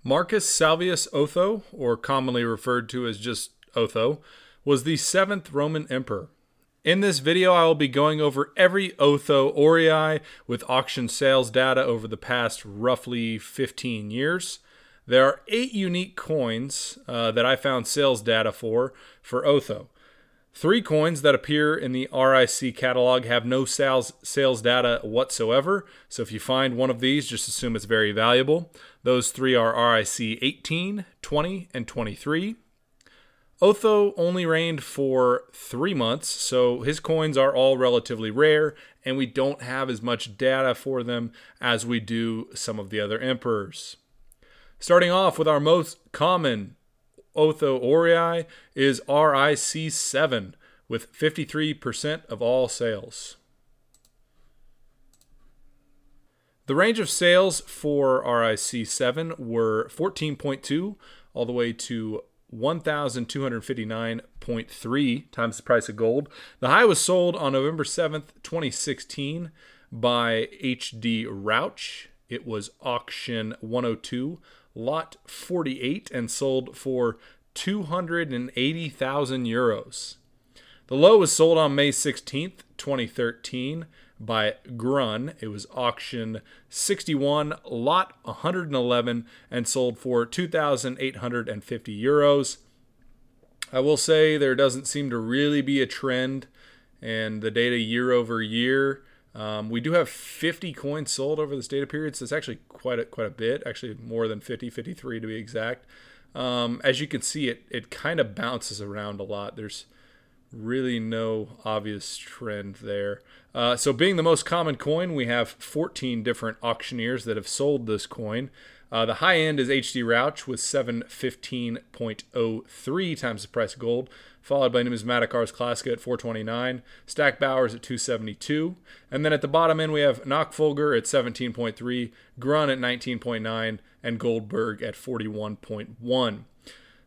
Marcus Salvius Otho, or commonly referred to as just Otho, was the 7th Roman emperor. In this video, I will be going over every Otho Aurei with auction sales data over the past roughly 15 years. There are 8 unique coins that I found sales data for Otho. 3 coins that appear in the RIC catalog have no sales data whatsoever, so if you find one of these, just assume it's very valuable. Those 3 are RIC 18, 20, and 23. Otho only reigned for 3 months, so his coins are all relatively rare, and we don't have as much data for them as we do some of the other emperors. Starting off with our most common Otho Aurei is RIC 7 with 53% of all sales. The range of sales for RIC 7 were 14.2 all the way to 1,259.3 times the price of gold. The high was sold on November 7th, 2016 by HD Rauch. It was auction 102. Lot 48 and sold for 280,000 euros. The low was sold on May 16th, 2013 by Grun. It was auction 61, lot 111 and sold for 2,850 euros. I will say there doesn't seem to really be a trend and the data year over year. We do have 50 coins sold over this data period, so it's actually quite a bit, actually more than 50, 53 to be exact. As you can see, it kind of bounces around a lot. There's really no obvious trend there. So being the most common coin, we have 14 different auctioneers that have sold this coin. The high end is HD Rauch with 715.03 times the price of gold, followed by Numismatic Ars Classica at 429, Stack Bowers at 272, and then at the bottom end we have Nachfolger at 17.3, Grun at 19.9, and Goldberg at 41.1.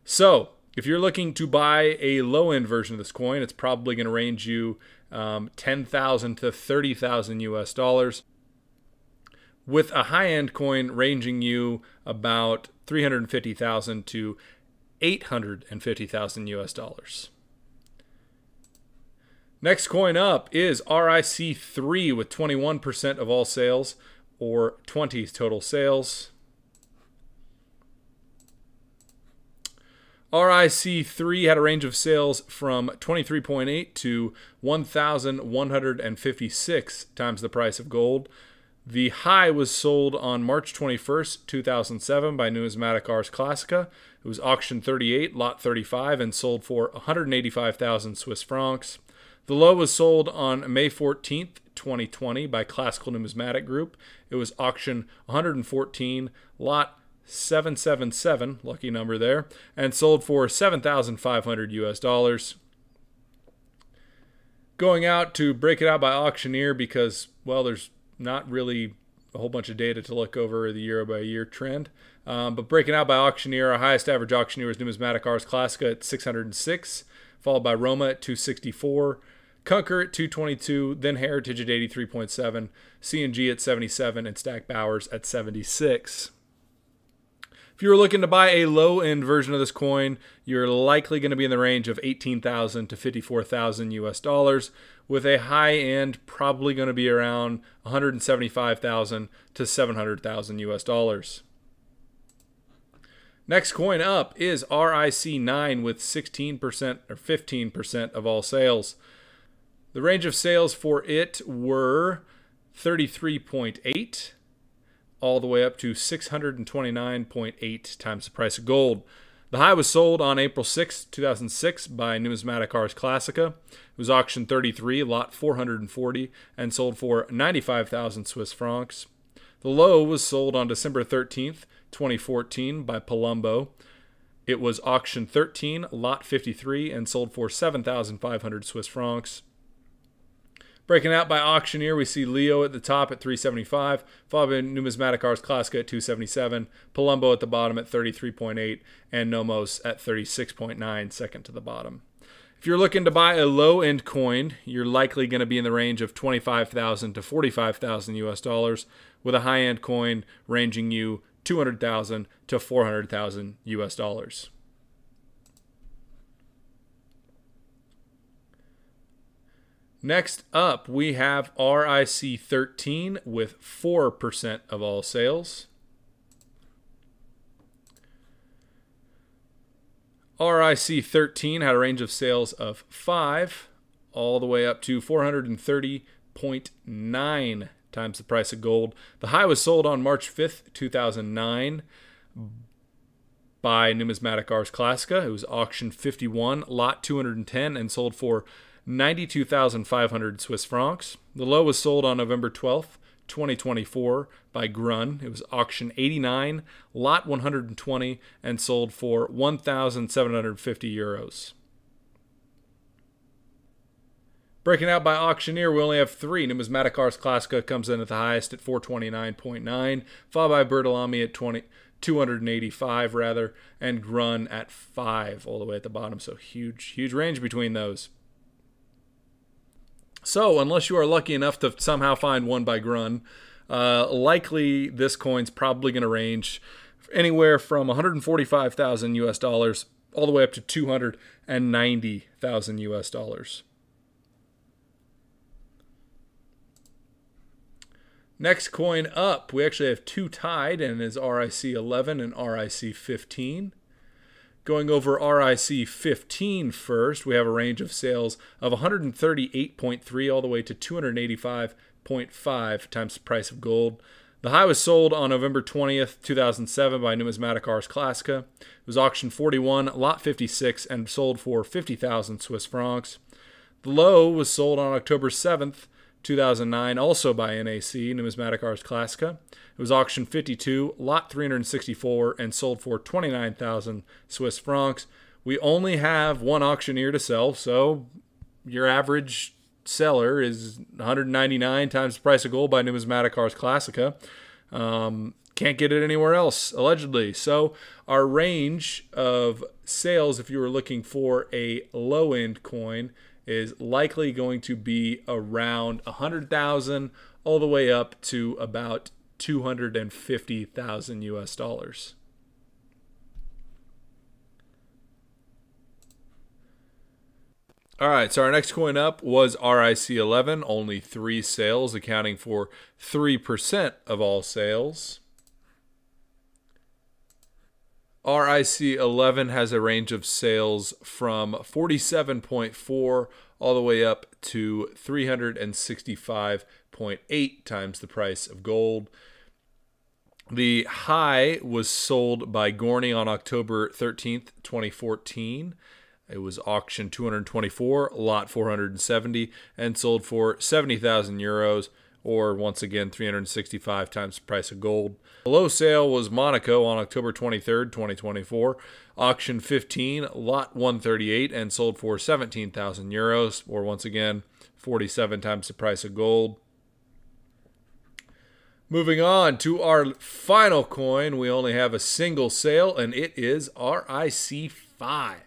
So if you're looking to buy a low-end version of this coin, it's probably going to range you 10,000 to 30,000 US dollars. With a high-end coin ranging you about 350,000 to 850,000 US dollars. Next coin up is RIC 3 with 21% of all sales, or 20 total sales. RIC 3 had a range of sales from 23.8 to 1,156 times the price of gold. The high was sold on March 21st, 2007 by Numismatic Ars Classica. It was auction 38, lot 35, and sold for 185,000 Swiss francs. The low was sold on May 14th, 2020 by Classical Numismatic Group. It was auction 114, lot 777, lucky number there, and sold for 7,500 US dollars. Going out to break it out by auctioneer because, well, there's not really a whole bunch of data to look over the year-by-year trend. But breaking out by auctioneer, our highest average auctioneer was Numismatic Ars Classica at 606, followed by Roma at 264, Kunker at 222, then Heritage at 83.7, C&G at 77, and Stack Bowers at 76. If you were looking to buy a low-end version of this coin, you're likely going to be in the range of 18,000 to 54,000 US dollars, with a high end probably going to be around 175,000 to 700,000 US dollars. Next coin up is RIC 9 with 16% or 15% of all sales. The range of sales for it were 33.8 all the way up to 629.8 times the price of gold. The high was sold on April 6, 2006 by Numismatic Ars Classica. It was auction 33, lot 440, and sold for 95,000 Swiss francs. The low was sold on December 13th, 2014 by Palumbo. It was auction 13, lot 53, and sold for 7,500 Swiss francs. Breaking out by auctioneer, we see Leo at the top at 375, followed by Numismatic Ars Classica at 277, Palumbo at the bottom at 33.8, and Nomos at 36.9, second to the bottom. If you're looking to buy a low-end coin, you're likely going to be in the range of 25,000 to 45,000 US dollars, with a high-end coin ranging you $200,000 to $400,000 US dollars. Next up, we have RIC 13 with 4% of all sales. RIC 13 had a range of sales of 5 all the way up to 430.9 times the price of gold. The high was sold on March 5th, 2009 by Numismatic Ars Classica. It was auction 51, lot 210, and sold for 92,500 Swiss francs. The low was sold on November 12th, 2024 by Grun. It was auction 89, lot 120, and sold for 1,750 euros. Breaking out by auctioneer, we only have 3. Numismatic Ars Classica comes in at the highest at 429.9, followed by Bertolami at 285 rather, and Grun at 5 all the way at the bottom. So huge range between those. So unless you are lucky enough to somehow find one by Grun, likely this coin's probably going to range anywhere from 145,000 US dollars all the way up to 290,000 US dollars. Next coin up, we actually have 2 tied, and is RIC 11 and RIC 15. Going over RIC 15 first, we have a range of sales of 138.3 all the way to 285.5 times the price of gold. The high was sold on November 20th, 2007 by Numismatic Ars Classica. It was auction 41, lot 56, and sold for 50,000 Swiss francs. The low was sold on October 7th, 2009, also by NAC, Numismatic Ars Classica. It was auction 52, lot 364, and sold for 29,000 Swiss francs. We only have one auctioneer to sell, so your average seller is 199 times the price of gold by Numismatic Ars Classica. Can't get it anywhere else, allegedly. So our range of sales, if you were looking for a low-end coin, is likely going to be around 100,000 all the way up to about 250,000 US dollars. All right, so our next coin up was RIC 11, only 3 sales, accounting for 3% of all sales. RIC 11 has a range of sales from 47.4 all the way up to 365.8 times the price of gold. The high was sold by Gorney on October 13th, 2014. It was auction 224, lot 470, and sold for 70,000 euros, or once again 365 times the price of gold. The low sale was Monaco on October 23rd, 2024, auction 15, lot 138, and sold for 17,000 euros, or once again 47 times the price of gold. Moving on to our final coin, we only have a single sale, and it is RIC 5.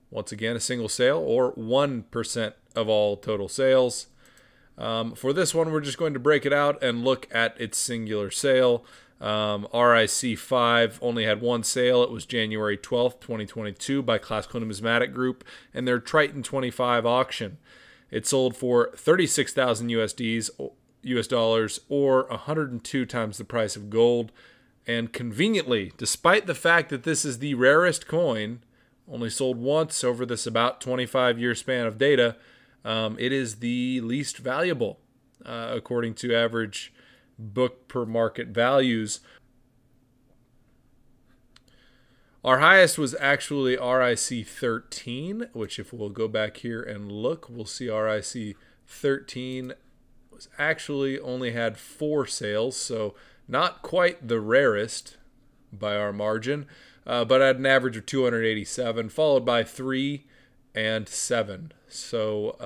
Once again, a single sale, or 1% of all total sales. For this one, we're just going to break it out and look at its singular sale. RIC 5 only had one sale. It was January 12th, 2022 by Classical Numismatic Group and their Triton 25 auction. It sold for 36,000 US dollars, or 102 times the price of gold. And conveniently, despite the fact that this is the rarest coin, only sold once over this about 25-year span of data, it is the least valuable, according to average book per market values. Our highest was actually RIC 13, which if we'll go back here and look, we'll see RIC 13 was actually only had 4 sales, so not quite the rarest by our margin, but at an average of 287, followed by 3 and 7. So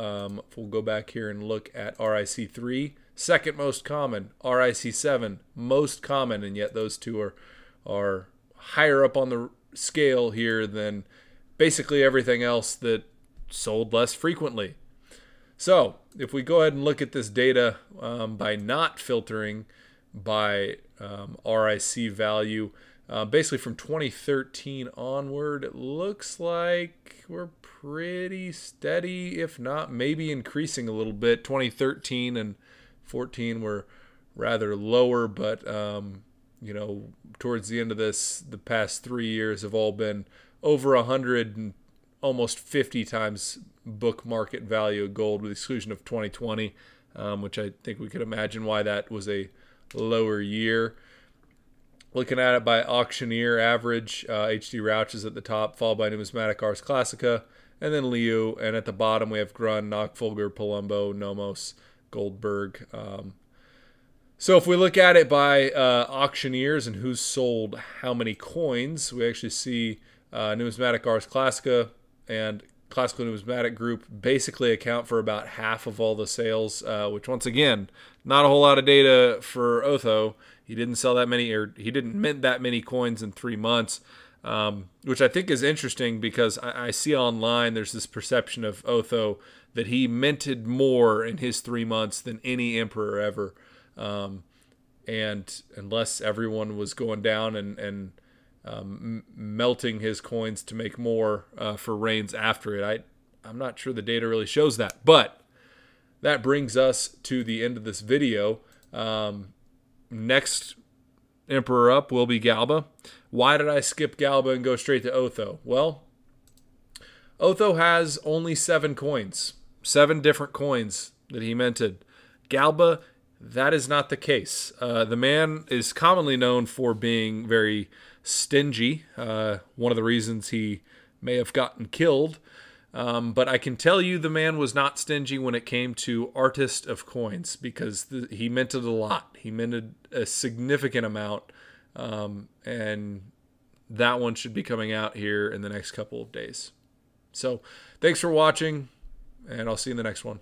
if we'll go back here and look at RIC 3, second most common, RIC 7, most common, and yet those two are higher up on the scale here than basically everything else that sold less frequently. So if we go ahead and look at this data by not filtering by RIC value. Basically from 2013 onward, it looks like we're pretty steady, if not maybe increasing a little bit. 2013 and 14 were rather lower, but you know, towards the end of this, the past 3 years have all been over 100 and almost 50 times book market value of gold, with the exclusion of 2020, which I think we could imagine why that was a lower year. Looking at it by auctioneer average, HD Rauch is at the top, followed by Numismatic Ars Classica, and then Liu. And at the bottom, we have Grun, Nachfolger, Palumbo, Nomos, Goldberg. So if we look at it by auctioneers and who's sold how many coins, we actually see Numismatic Ars Classica and Classical Numismatic Group basically account for about half of all the sales, which once again, not a whole lot of data for Otho. He didn't sell that many, or he didn't mint that many coins in 3 months, which I think is interesting because I see online there's this perception of Otho that he minted more in his 3 months than any emperor ever. And unless everyone was going down and melting his coins to make more for reigns after it, I'm not sure the data really shows that. But that brings us to the end of this video. Next emperor up will be Galba. Why did I skip Galba and go straight to Otho? Well, Otho has only 7 coins, 7 different coins that he minted. Galba, that is not the case. The man is commonly known for being very stingy. One of the reasons he may have gotten killed. But I can tell you the man was not stingy when it came to artist of coins, because he minted a lot. He minted a significant amount, and that one should be coming out here in the next couple of days. So thanks for watching, and I'll see you in the next one.